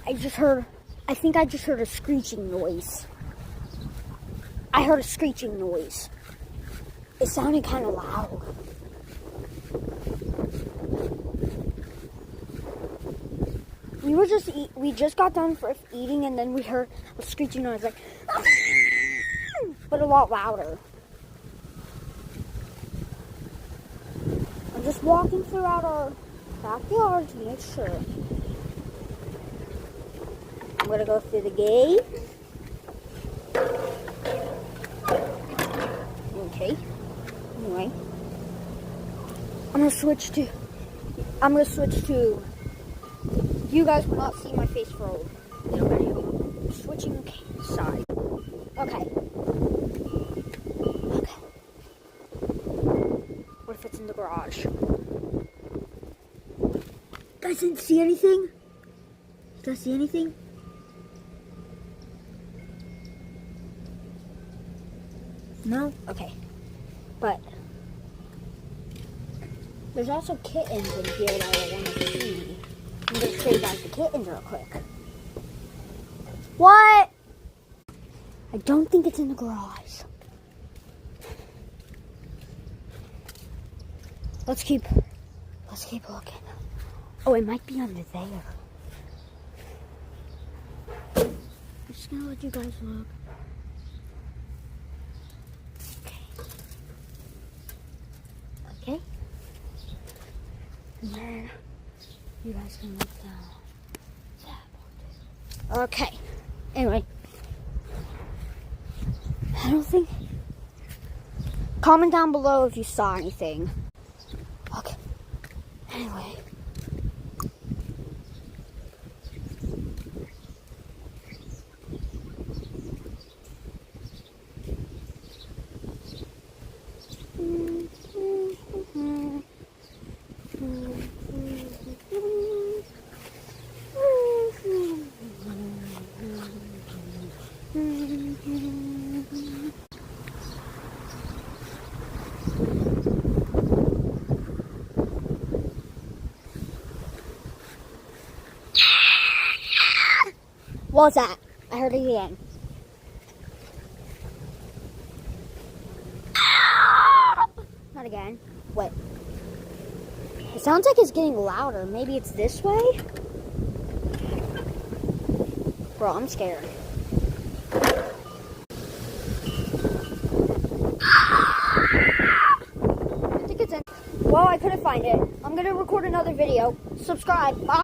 I think I just heard a screeching noise. I heard a screeching noise. It sounded kind of loud. We just got done eating, and then we heard a screeching noise, like, but a lot louder. I'm just walking throughout our backyard to make sure. I'm gonna go through the gate. Okay. Anyway, I'm gonna switch to. You guys will not see my face for a little video. I'm switching side. Okay. What if it's in the garage? You guys didn't see anything? You guys see anything? No? Okay. But there's also kittens in here that I want to see. I'm going to show you guys the kittens real quick. What? I don't think it's in the garage. Let's keep looking. Oh, it might be under there. I'm just going to let you guys look. Okay. And then you guys can look down. Okay. Anyway. I don't think. Comment down below if you saw anything. Okay. Anyway. What was that? I heard it again. Not again. Wait. It sounds like it's getting louder. Maybe it's this way? Bro, I'm scared. I think it's in. Well, I couldn't find it. I'm gonna record another video. Subscribe. Bye.